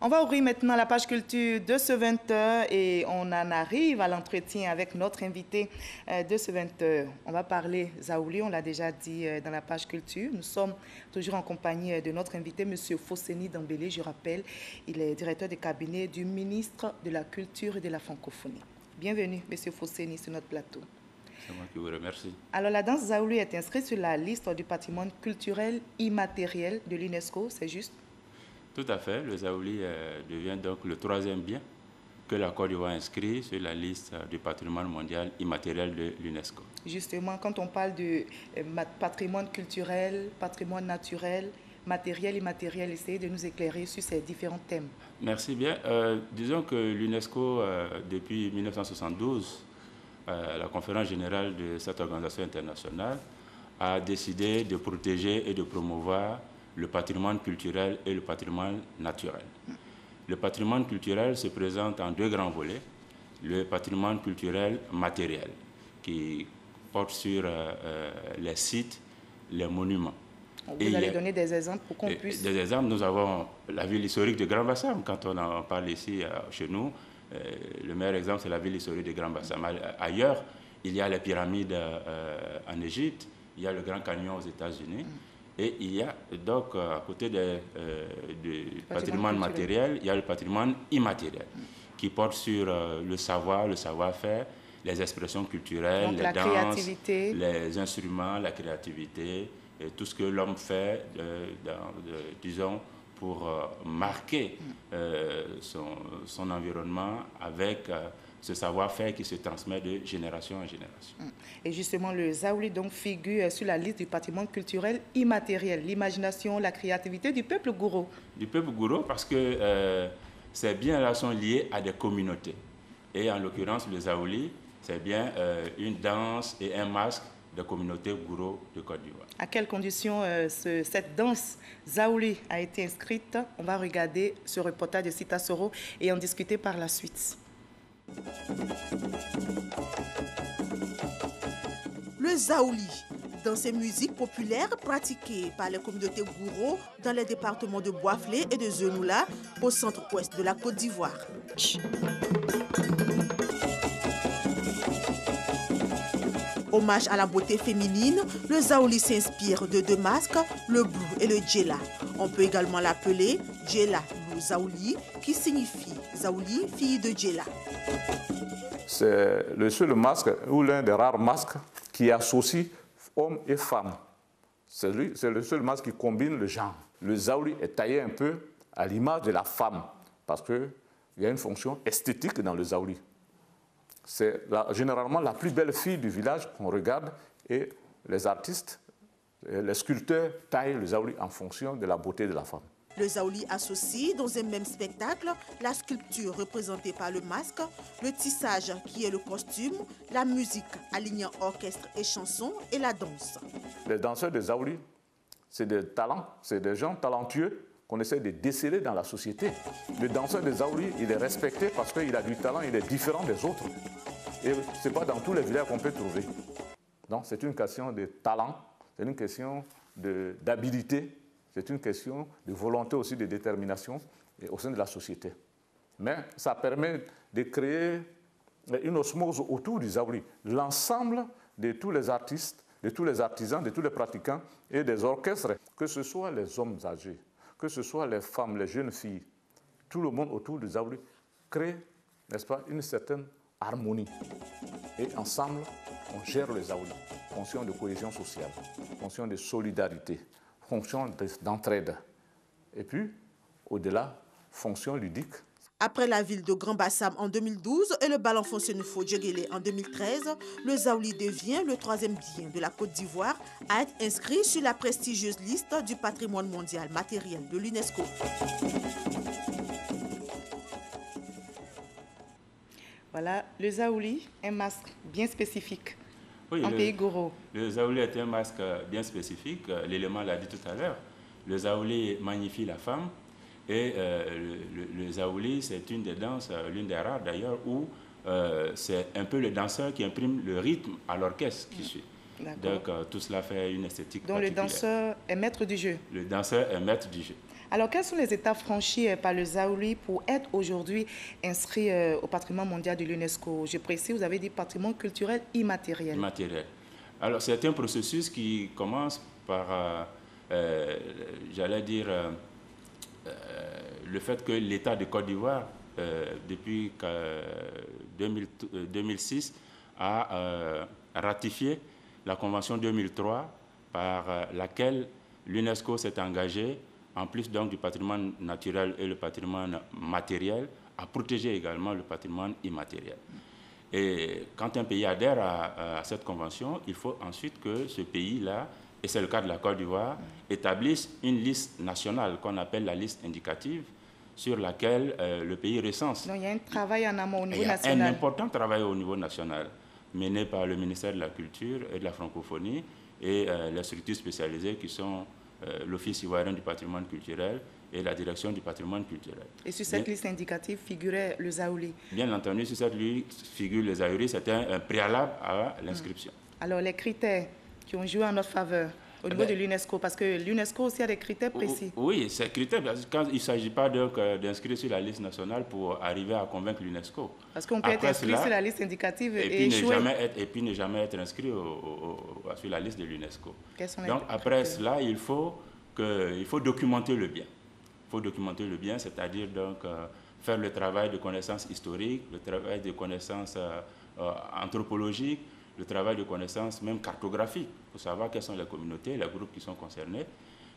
On va ouvrir maintenant la page culture de ce 20h et on en arrive à l'entretien avec notre invité de ce 20h. On va parler Zaouli, on l'a déjà dit dans la page culture. Nous sommes toujours en compagnie de notre invité, M. Fosséni Dembélé. Je rappelle, il est directeur de cabinet du ministre de la Culture et de la Francophonie. Bienvenue, M. Fosséni, sur notre plateau. C'est moi qui vous remercie. Alors, la danse Zaouli est inscrite sur la liste du patrimoine culturel immatériel de l'UNESCO, c'est juste? Tout à fait. Le Zaouli devient donc le troisième bien que la Côte d'Ivoire inscrit sur la liste du patrimoine mondial immatériel de l'UNESCO. Justement, quand on parle de patrimoine culturel, patrimoine naturel, matériel, immatériel, essayez de nous éclairer sur ces différents thèmes. Merci bien. Disons que l'UNESCO, depuis 1972, la conférence générale de cette organisation internationale a décidé de protéger et de promouvoir le patrimoine culturel et le patrimoine naturel. Le patrimoine culturel se présente en deux grands volets. Le patrimoine culturel matériel, qui porte sur les sites, les monuments. Vous allez donner des exemples pour qu'on puisse... Des exemples, nous avons la ville historique de Grand Bassam. Quand on en parle ici chez nous, le meilleur exemple, c'est la ville historique de Grand Bassam. Ailleurs, il y a les pyramides en Égypte, il y a le Grand Canyon aux États-Unis. Et il y a donc, à côté du patrimoine matériel, il y a le patrimoine immatériel, qui porte sur le savoir-faire, les expressions culturelles, donc, les danses, créativité, les instruments, la créativité, et tout ce que l'homme fait, disons, pour marquer son environnement avec ce savoir-faire qui se transmet de génération en génération. Et justement, le Zaouli donc figure sur la liste du patrimoine culturel immatériel, l'imagination, la créativité du peuple gouro. Du peuple gouro, parce que ces biens-là sont liés à des communautés. Et en l'occurrence, le Zaouli, c'est bien une danse et un masque de communauté gouro de Côte d'Ivoire. À quelles conditions cette danse Zaouli a été inscrite? On va regarder ce reportage de Sita Soro et en discuter par la suite. Le Zaouli, dans ces musiques populaires pratiquées par les communautés gouro dans les départements de Boiflé et de Zenoula, au centre-ouest de la Côte d'Ivoire. Hommage à la beauté féminine, le Zaouli s'inspire de deux masques, le Blou et le Djela. On peut également l'appeler Djela Blou Zaouli, qui signifie Zaouli, fille de Djela. C'est le seul masque, ou l'un des rares masques, qui associe hommes et femmes. C'est le seul masque qui combine le genre. Le Zaouli est taillé un peu à l'image de la femme, parce qu'il y a une fonction esthétique dans le Zaouli. C'est généralement la plus belle fille du village qu'on regarde, et les artistes, les sculpteurs taillent le Zaouli en fonction de la beauté de la femme. Le Zaouli associe dans un même spectacle la sculpture représentée par le masque, le tissage qui est le costume, la musique alignant orchestre et chansons et la danse. Les danseurs de Zaouli, c'est des talents, c'est des gens talentueux qu'on essaie de déceler dans la société. Le danseur de Zaouli, il est respecté parce qu'il a du talent, il est différent des autres. Et ce n'est pas dans tous les villages qu'on peut trouver. Donc c'est une question de talent, c'est une question d'habilité. C'est une question de volonté aussi, de détermination au sein de la société. Mais ça permet de créer une osmose autour du Zaouli. L'ensemble de tous les artistes, de tous les artisans, de tous les pratiquants et des orchestres, que ce soit les hommes âgés, que ce soit les femmes, les jeunes filles, tout le monde autour du Zaouli crée, n'est-ce pas, une certaine harmonie. Et ensemble, on gère le Zaouli, fonction de cohésion sociale, fonction de solidarité, fonction d'entraide. Et puis, au-delà, fonction ludique. Après la ville de Grand Bassam en 2012 et le ballon Fonsenufo Djegele en 2013, le Zaouli devient le troisième bien de la Côte d'Ivoire à être inscrit sur la prestigieuse liste du patrimoine mondial matériel de l'UNESCO. Voilà, le Zaouli, un masque bien spécifique. Oui, en pays gouro. Le Zaouli est un masque bien spécifique, l'élément l'a dit tout à l'heure. Le Zaouli magnifie la femme et le Zaouli, c'est une des danses, l'une des rares d'ailleurs, où c'est un peu le danseur qui imprime le rythme à l'orchestre qui suit. Donc tout cela fait une esthétique particulière. Donc le danseur est maître du jeu. Le danseur est maître du jeu. Alors, quelles sont les étapes franchies par le Zaouli pour être aujourd'hui inscrit au patrimoine mondial de l'UNESCO? Je précise, vous avez dit patrimoine culturel immatériel. Immatériel. Alors, c'est un processus qui commence par, j'allais dire, le fait que l'État de Côte d'Ivoire, depuis 2006, a ratifié la Convention 2003 par laquelle l'UNESCO s'est engagée, en plus donc du patrimoine naturel et le patrimoine matériel, à protéger également le patrimoine immatériel. Et quand un pays adhère à cette convention, il faut ensuite que ce pays-là, et c'est le cas de la Côte d'Ivoire, établisse une liste nationale qu'on appelle la liste indicative, sur laquelle le pays recense. Donc il y a un travail en amont au niveau national. Il y a un important travail au niveau national, mené par le ministère de la Culture et de la Francophonie et les structures spécialisées qui sont l'Office ivoirien du patrimoine culturel et la direction du patrimoine culturel. Et sur cette liste indicative figurait le Zaouli? Bien entendu, sur cette liste figure le Zaouli, c'était un préalable à l'inscription. Alors les critères qui ont joué en notre faveur au niveau de l'UNESCO, parce que l'UNESCO aussi a des critères précis. Oui, ces critères, parce que quand il ne s'agit pas d'inscrire sur la liste nationale pour arriver à convaincre l'UNESCO. Parce qu'on peut être inscrit sur la liste indicative et échouer. Puis ne jamais être inscrit sur la liste de l'UNESCO. Donc après critères? cela, il faut documenter le bien. Il faut documenter le bien, c'est-à-dire donc faire le travail de connaissance historique, le travail de connaissance anthropologique, le travail de connaissance même cartographique, pour savoir quelles sont les communautés, les groupes qui sont concernés.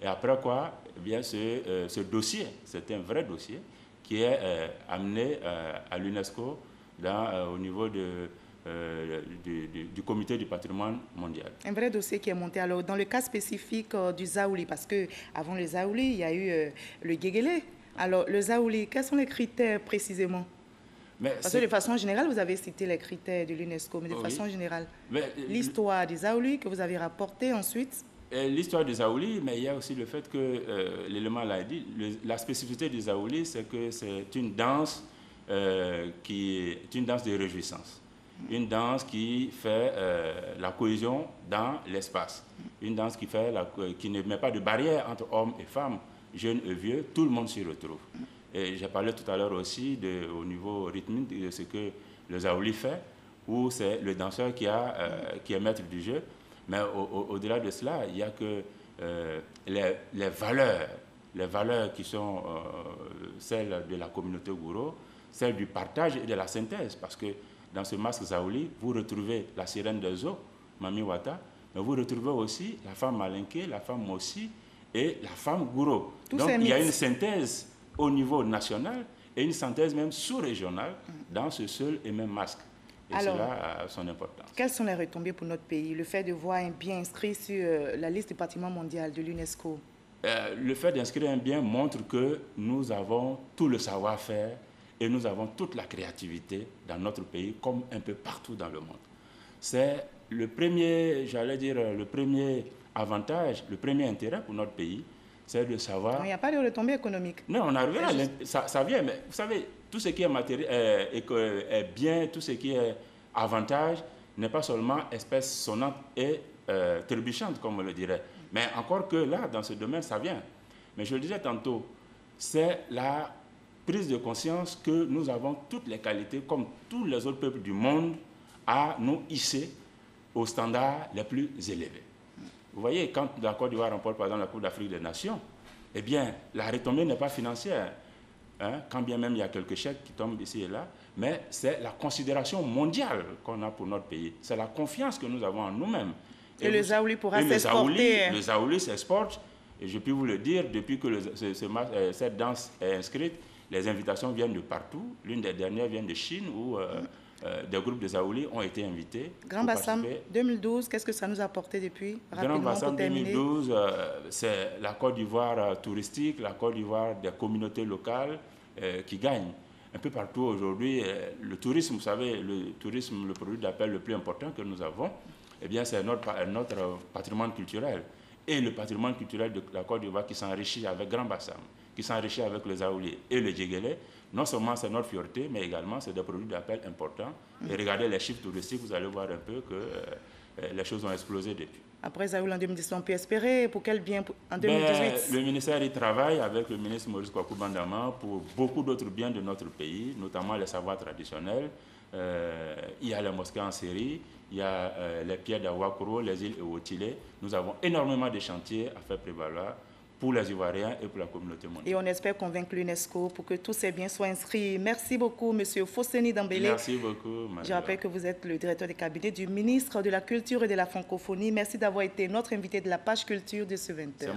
Et après quoi, eh bien, ce dossier, c'est un vrai dossier, qui est amené à l'UNESCO au niveau du comité du patrimoine mondial. Un vrai dossier qui est monté. Alors, dans le cas spécifique du Zaouli, parce qu'avant le Zaouli, il y a eu le Guéguélé. Alors, le Zaouli, quels sont les critères précisément? Parce que de façon générale, vous avez cité les critères de l'UNESCO, mais de façon générale, l'histoire des Zaouli que vous avez rapporté ensuite. L'histoire des Zaouli, mais il y a aussi le fait que, l'élément l'a dit, la spécificité des Zaouli, c'est que c'est une danse qui est une danse de réjouissance. Une danse qui fait la cohésion dans l'espace. Une danse qui ne met pas de barrière entre hommes et femmes, jeunes et vieux, tout le monde s'y retrouve. Et j'ai parlé tout à l'heure aussi au niveau rythmique de ce que le Zaouli fait, où c'est le danseur qui est maître du jeu. Mais au-delà de cela, il y a que les valeurs qui sont celles de la communauté Gouro, celles du partage et de la synthèse. Parce que dans ce masque Zaouli, vous retrouvez la sirène des eaux, Mami Wata, mais vous retrouvez aussi la femme Malinké, la femme Mossi et la femme Gouro. Donc il y a une synthèse au niveau national et une synthèse même sous-régionale dans ce seul et même masque. Et alors, cela a son importance. Quelles sont les retombées pour notre pays, le fait de voir un bien inscrit sur la liste du patrimoine mondial de l'UNESCO? Le fait d'inscrire un bien montre que nous avons tout le savoir-faire et nous avons toute la créativité dans notre pays, comme un peu partout dans le monde. C'est le premier, j'allais dire, le premier avantage, le premier intérêt pour notre pays, c'est de savoir... Il n'y a pas de retombées économiques. Non, on arrivera, ça vient, mais vous savez, tout ce qui est matériel est bien, tout ce qui est avantage n'est pas seulement espèce sonnante et trébuchante, comme on le dirait. Mais encore que là, dans ce domaine, ça vient. Mais je le disais tantôt, c'est la prise de conscience que nous avons toutes les qualités, comme tous les autres peuples du monde, à nous hisser aux standards les plus élevés. Vous voyez, quand la Côte d'Ivoire remporte par exemple la Coupe d'Afrique des Nations, eh bien, la retombée n'est pas financière, hein, quand bien même il y a quelques chèques qui tombent ici et là, mais c'est la considération mondiale qu'on a pour notre pays. C'est la confiance que nous avons en nous-mêmes. Et le Zaouli pourra s'exporter. Le Zaouli s'exporte, et je peux vous le dire, depuis que cette danse est inscrite, les invitations viennent de partout. L'une des dernières vient de Chine, où des groupes de Zaouli ont été invités. Grand Bassam 2012, qu'est-ce que ça nous a apporté depuis? Grand Bassam 2012, c'est la Côte d'Ivoire touristique, la Côte d'Ivoire des communautés locales qui gagne. Un peu partout aujourd'hui, le tourisme, vous savez, le tourisme, le produit d'appel le plus important que nous avons, eh bien, c'est notre patrimoine culturel. Et le patrimoine culturel de la Côte d'Ivoire qui s'enrichit avec Grand Bassam, qui s'enrichit avec le Zaouli et le Djéguélé, non seulement c'est notre fierté, mais également c'est des produits d'appel importants. Et regardez les chiffres touristiques, vous allez voir un peu que les choses ont explosé depuis. Après Zaouli en 2017, on peut espérer pour quel bien en 2018? Le ministère y travaille avec le ministre Maurice Kwaku Bandama pour beaucoup d'autres biens de notre pays, notamment les savoirs traditionnels. Il y a les mosquées en série, il y a les pierres d'Awakoro, les îles Ewotile. Nous avons énormément de chantiers à faire prévaloir pour les Ivoiriens et pour la communauté mondiale. Et on espère convaincre l'UNESCO pour que tous ces biens soient inscrits. Merci beaucoup, M. Fosseni Dambélé. Merci beaucoup, madame. Je rappelle que vous êtes le directeur de cabinet du ministre de la Culture et de la Francophonie. Merci d'avoir été notre invité de la page culture de ce 20h.